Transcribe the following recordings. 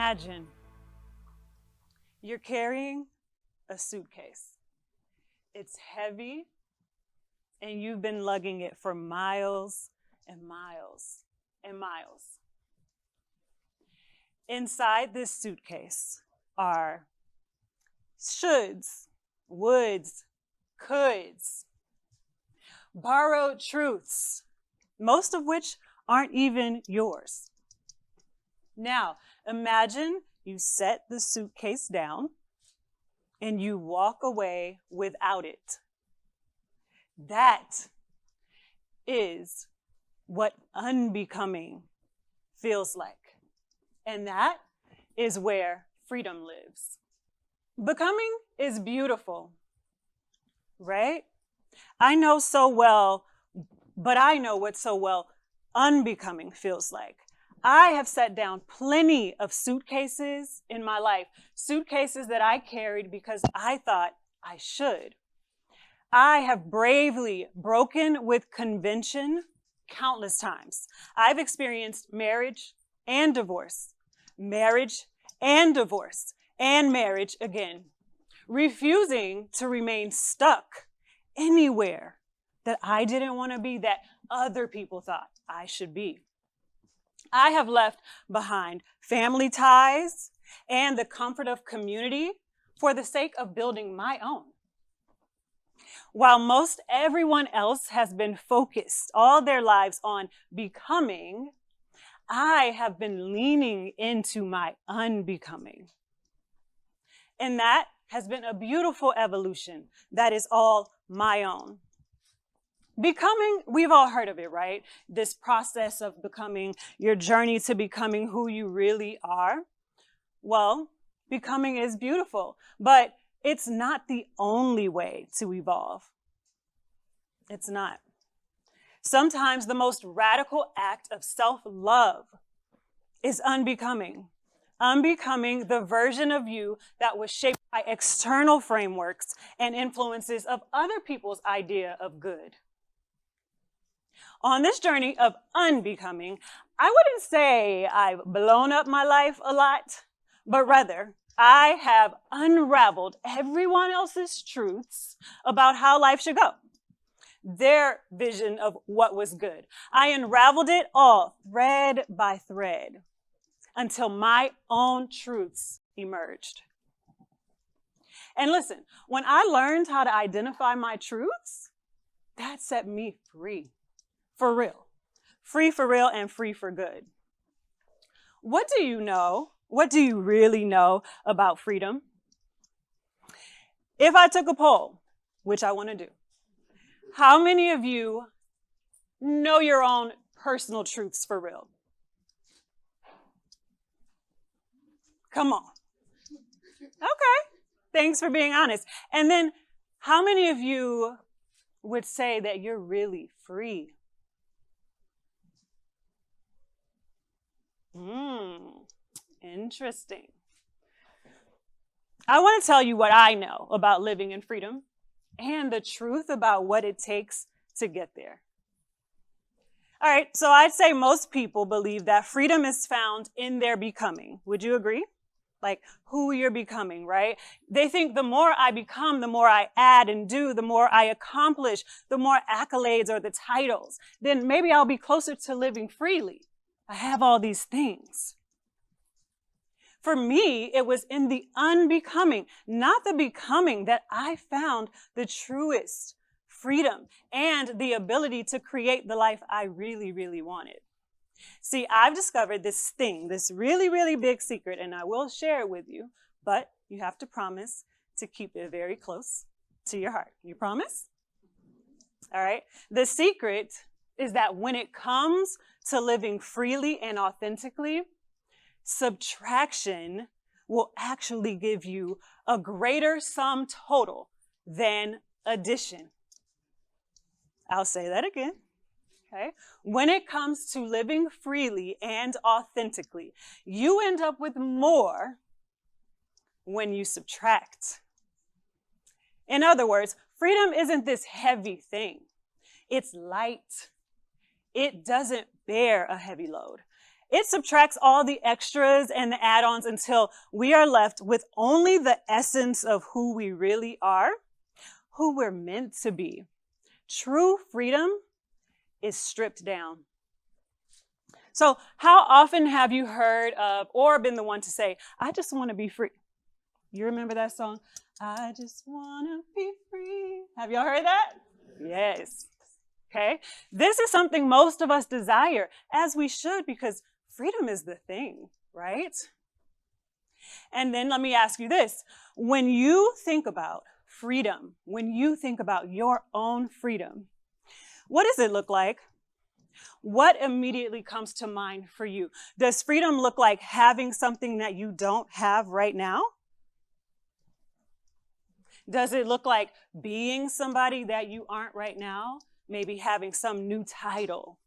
Imagine you're carrying a suitcase. It's heavy, and you've been lugging it for miles and miles and miles. Inside this suitcase are shoulds, woulds, coulds, borrowed truths, most of which aren't even yours. Now, imagine you set the suitcase down and you walk away without it. That is what unbecoming feels like. And that is where freedom lives. Becoming is beautiful, right? I know so well, but I know what so well unbecoming feels like. I have set down plenty of suitcases in my life, suitcases that I carried because I thought I should. I have bravely broken with convention countless times. I've experienced marriage and divorce, marriage and divorce, and marriage again, refusing to remain stuck anywhere that I didn't want to be, that other people thought I should be. I have left behind family ties and the comfort of community for the sake of building my own. While most everyone else has been focused all their lives on becoming, I have been leaning into my unbecoming. And that has been a beautiful evolution that is all my own. Becoming, we've all heard of it, right? This process of becoming, your journey to becoming who you really are. Well, becoming is beautiful, but it's not the only way to evolve. It's not. Sometimes the most radical act of self-love is unbecoming. Unbecoming the version of you that was shaped by external frameworks and influences of other people's idea of good. On this journey of unbecoming, I wouldn't say I've blown up my life a lot, but rather I have unraveled everyone else's truths about how life should go, their vision of what was good. I unraveled it all thread by thread until my own truths emerged. And listen, when I learned how to identify my truths, that set me free. For real. Free for real and free for good. What do you know? What do you really know about freedom? If I took a poll, which I want to do, how many of you know your own personal truths for real? Come on. Okay. Thanks for being honest. And then how many of you would say that you're really free? Interesting. I want to tell you what I know about living in freedom and the truth about what it takes to get there. All right, so I'd say most people believe that freedom is found in their becoming. Would you agree? Like who you're becoming, right? They think the more I become, the more I add and do, the more I accomplish, the more accolades or the titles, then maybe I'll be closer to living freely. I have all these things. For me, it was in the unbecoming, not the becoming, that I found the truest freedom and the ability to create the life I really, really wanted. See, I've discovered this thing, this really, really big secret, and I will share it with you, but you have to promise to keep it very close to your heart. You promise? All right. The secret is that when it comes to living freely and authentically, subtraction will actually give you a greater sum total than addition. I'll say that again. Okay? When it comes to living freely and authentically, you end up with more when you subtract. In other words, freedom isn't this heavy thing. It's light. It doesn't bear a heavy load. It subtracts all the extras and the add-ons until we are left with only the essence of who we really are, who we're meant to be. True freedom is stripped down. So how often have you heard of or been the one to say, I just want to be free? You remember that song? I just want to be free. Have y'all heard that? Yes. Okay. This is something most of us desire, as we should, because freedom is the thing, right? And then let me ask you this. When you think about freedom, when you think about your own freedom, what does it look like? What immediately comes to mind for you? Does freedom look like having something that you don't have right now? Does it look like being somebody that you aren't right now? Maybe having some new title,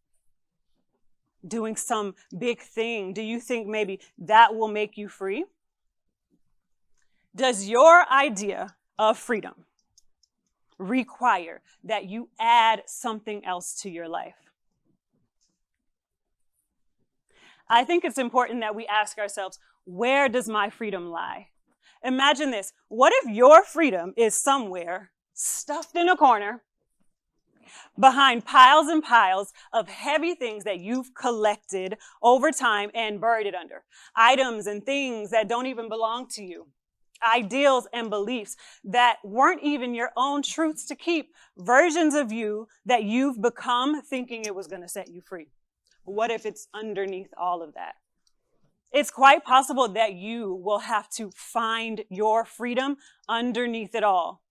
doing some big thing. Do you think maybe that will make you free? Does your idea of freedom require that you add something else to your life? I think it's important that we ask ourselves, where does my freedom lie? Imagine this. What if your freedom is somewhere stuffed in a corner behind piles and piles of heavy things that you've collected over time and buried it under? Items and things that don't even belong to you. Ideals and beliefs that weren't even your own truths to keep. Versions of you that you've become thinking it was going to set you free. What if it's underneath all of that? It's quite possible that you will have to find your freedom underneath it all.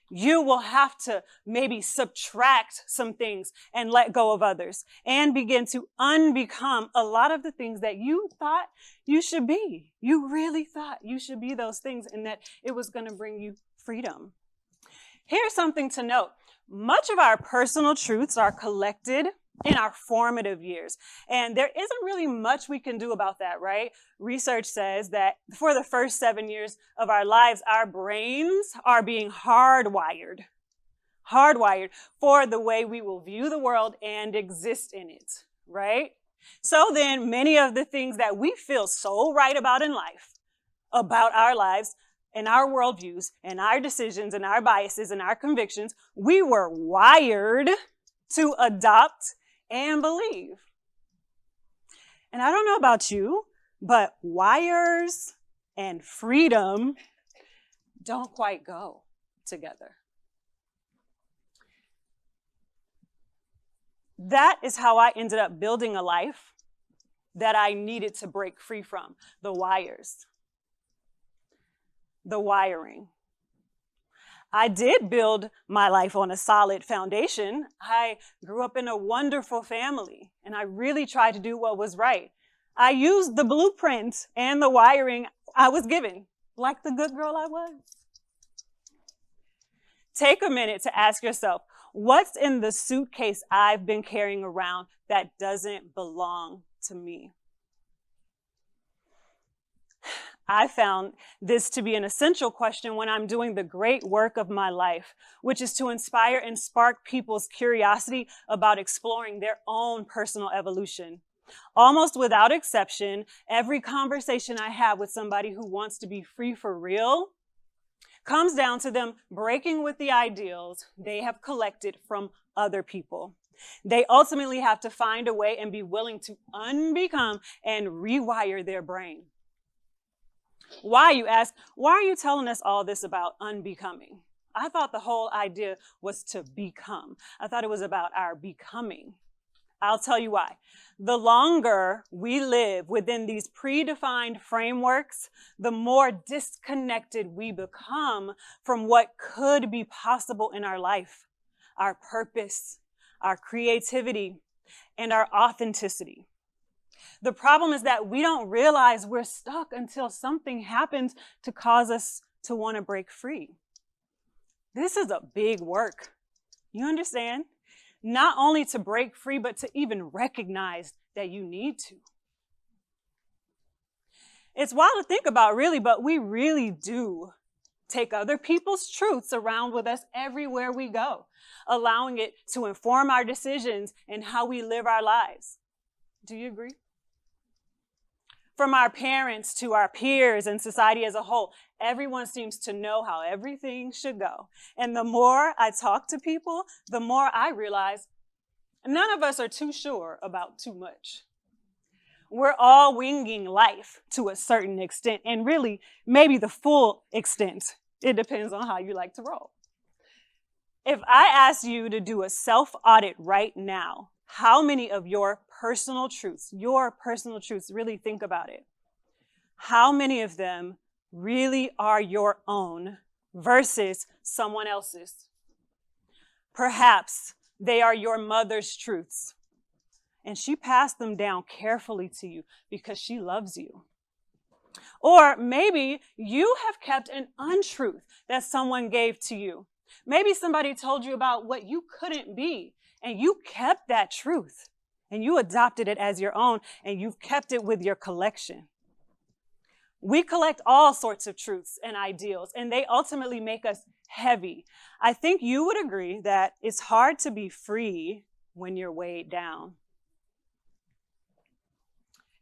You will have to maybe subtract some things and let go of others and begin to unbecome a lot of the things that you thought you should be. You really thought you should be those things and that it was going to bring you freedom. Here's something to note. Much of our personal truths are collected in our formative years. And there isn't really much we can do about that, right? Research says that for the first 7 years of our lives, our brains are being hardwired for the way we will view the world and exist in it, right? So then many of the things that we feel so right about in life, about our lives and our worldviews and our decisions and our biases and our convictions, we were wired to adopt and believe. And I don't know about you, but wires and freedom don't quite go together. That is how I ended up building a life that I needed to break free from. The wires. The wiring. I did build my life on a solid foundation. I grew up in a wonderful family, and I really tried to do what was right. I used the blueprint and the wiring I was given, like the good girl I was. Take a minute to ask yourself, what's in the suitcase I've been carrying around that doesn't belong to me? I found this to be an essential question when I'm doing the great work of my life, which is to inspire and spark people's curiosity about exploring their own personal evolution. Almost without exception, every conversation I have with somebody who wants to be free for real comes down to them breaking with the ideals they have collected from other people. They ultimately have to find a way and be willing to unbecome and rewire their brain. Why, you ask? Why are you telling us all this about unbecoming? I thought the whole idea was to become. I thought it was about our becoming. I'll tell you why. The longer we live within these predefined frameworks, the more disconnected we become from what could be possible in our life, our purpose, our creativity, and our authenticity. The problem is that we don't realize we're stuck until something happens to cause us to want to break free. This is a big work. You understand? Not only to break free, but to even recognize that you need to. It's wild to think about, really, but we really do take other people's truths around with us everywhere we go, allowing it to inform our decisions and how we live our lives. Do you agree? From our parents to our peers and society as a whole, everyone seems to know how everything should go. And the more I talk to people, the more I realize none of us are too sure about too much. We're all winging life to a certain extent, and really, maybe the full extent. It depends on how you like to roll. If I asked you to do a self-audit right now, how many of your personal truths, really think about it, how many of them really are your own versus someone else's? Perhaps they are your mother's truths, and she passed them down carefully to you because she loves you. Or maybe you have kept an untruth that someone gave to you. Maybe somebody told you about what you couldn't be, and you kept that truth, and you adopted it as your own, and you've kept it with your collection. We collect all sorts of truths and ideals, and they ultimately make us heavy. I think you would agree that it's hard to be free when you're weighed down.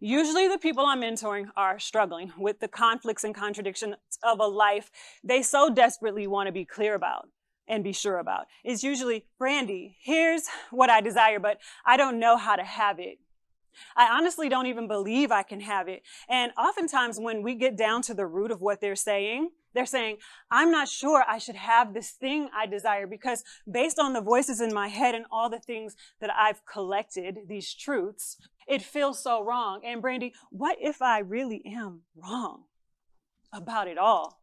Usually the people I'm mentoring are struggling with the conflicts and contradictions of a life they so desperately want to be clear about and be sure about. It's usually, Brandie, here's what I desire, but I don't know how to have it. I honestly don't even believe I can have it. And oftentimes when we get down to the root of what they're saying, I'm not sure I should have this thing I desire because based on the voices in my head and all the things that I've collected, these truths, it feels so wrong. And Brandie, what if I really am wrong about it all?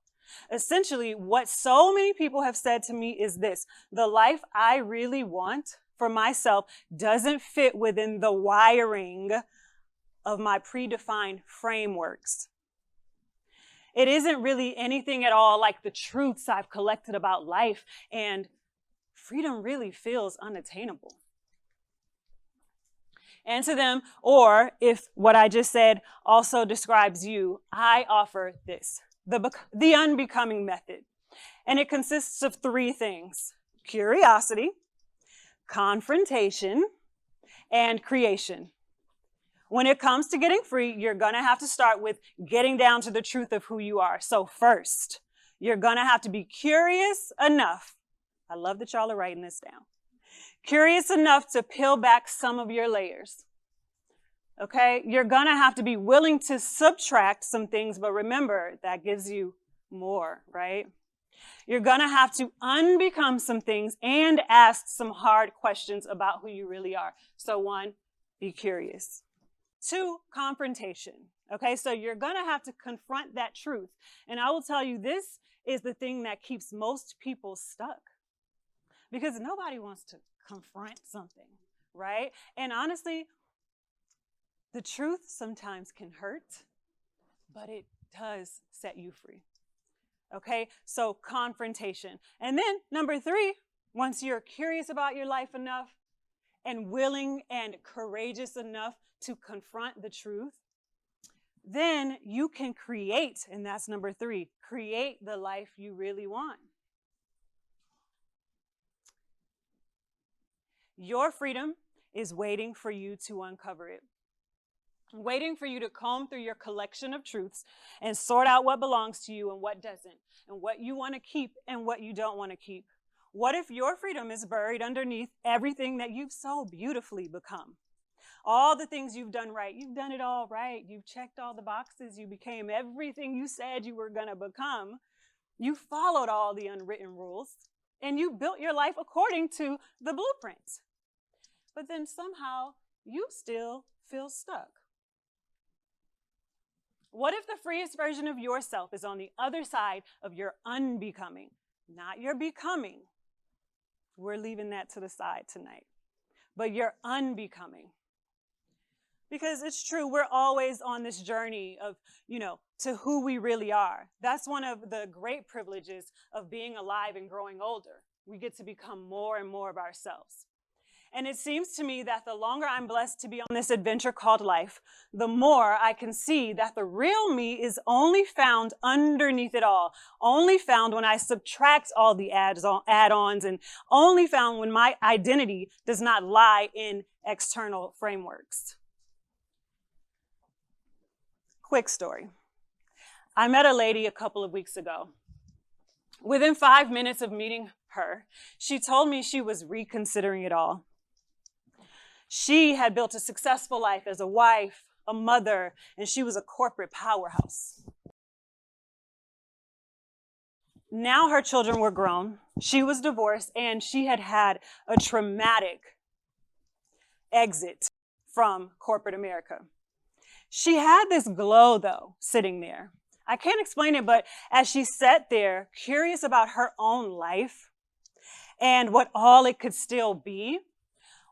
Essentially, what so many people have said to me is this: the life I really want for myself doesn't fit within the wiring of my predefined frameworks. It isn't really anything at all like the truths I've collected about life, and freedom really feels unattainable. And to them, or if what I just said also describes you, I offer this, the unbecoming method. And it consists of 3 things: curiosity, confrontation, and creation. When it comes to getting free, you're going to have to start with getting down to the truth of who you are. So first, you're going to have to be curious enough. I love that y'all are writing this down. Curious enough to peel back some of your layers. Okay? You're going to have to be willing to subtract some things, but remember, that gives you more, right? You're going to have to unbecome some things and ask some hard questions about who you really are. So 1, be curious. 2, confrontation. Okay, so you're going to have to confront that truth. And I will tell you, this is the thing that keeps most people stuck. Because nobody wants to confront something, right? And honestly, the truth sometimes can hurt, but it does set you free. Okay, so confrontation. And then number 3, once you're curious about your life enough and willing and courageous enough to confront the truth, then you can create, and that's number 3, create the life you really want. Your freedom is waiting for you to uncover it. Waiting for you to comb through your collection of truths and sort out what belongs to you and what doesn't, and what you want to keep and what you don't want to keep. What if your freedom is buried underneath everything that you've so beautifully become? All the things you've done right. You've done it all right. You've checked all the boxes. You became everything you said you were going to become. You followed all the unwritten rules, and you built your life according to the blueprint. But then somehow you still feel stuck. What if the freest version of yourself is on the other side of your unbecoming, not your becoming? We're leaving that to the side tonight. But your unbecoming. Because it's true, we're always on this journey of, to who we really are. That's one of the great privileges of being alive and growing older. We get to become more and more of ourselves. And it seems to me that the longer I'm blessed to be on this adventure called life, the more I can see that the real me is only found underneath it all, only found when I subtract all the add-ons, and only found when my identity does not lie in external frameworks. Quick story. I met a lady a couple of weeks ago. Within 5 minutes of meeting her, she told me she was reconsidering it all. She had built a successful life as a wife, a mother, and she was a corporate powerhouse. Now her children were grown, she was divorced, and she had had a traumatic exit from corporate America. She had this glow, though, sitting there. I can't explain it, but as she sat there, curious about her own life and what all it could still be,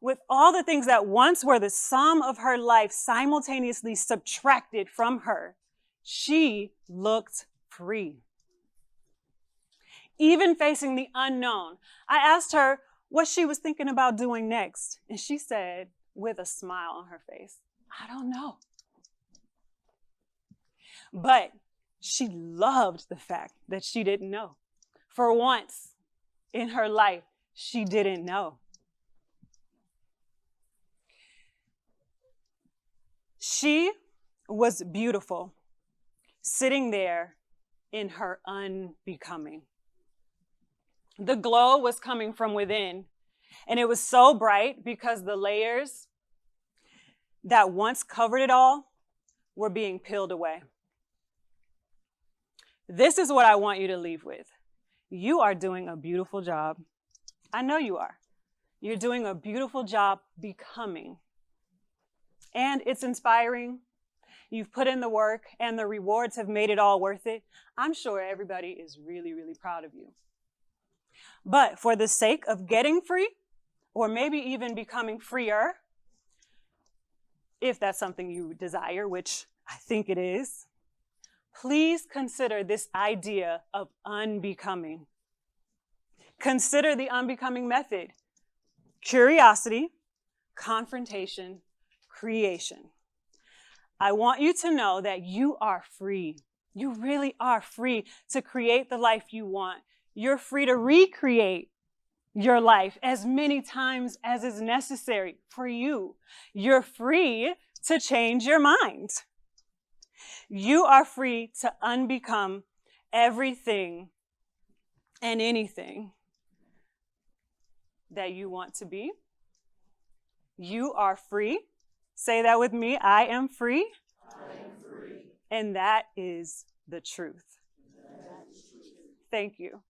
with all the things that once were the sum of her life simultaneously subtracted from her, she looked free. Even facing the unknown, I asked her what she was thinking about doing next, and she said, with a smile on her face, I don't know. But she loved the fact that she didn't know. For once in her life, she didn't know. She was beautiful, sitting there in her unbecoming. The glow was coming from within, and it was so bright because the layers that once covered it all were being peeled away. This is what I want you to leave with. You are doing a beautiful job. I know you are. You're doing a beautiful job becoming. And it's inspiring. You've put in the work, and the rewards have made it all worth it. I'm sure everybody is really, really proud of you. But for the sake of getting free, or maybe even becoming freer, if that's something you desire, which I think it is, please consider this idea of unbecoming. Consider the unbecoming method: curiosity, confrontation, creation. I want you to know that you are free. You really are free to create the life you want. You're free to recreate your life as many times as is necessary for you. You're free to change your mind. You are free to unbecome everything and anything that you want to be. You are free. Say that with me. I am free. I am free. And that is the truth. Thank you.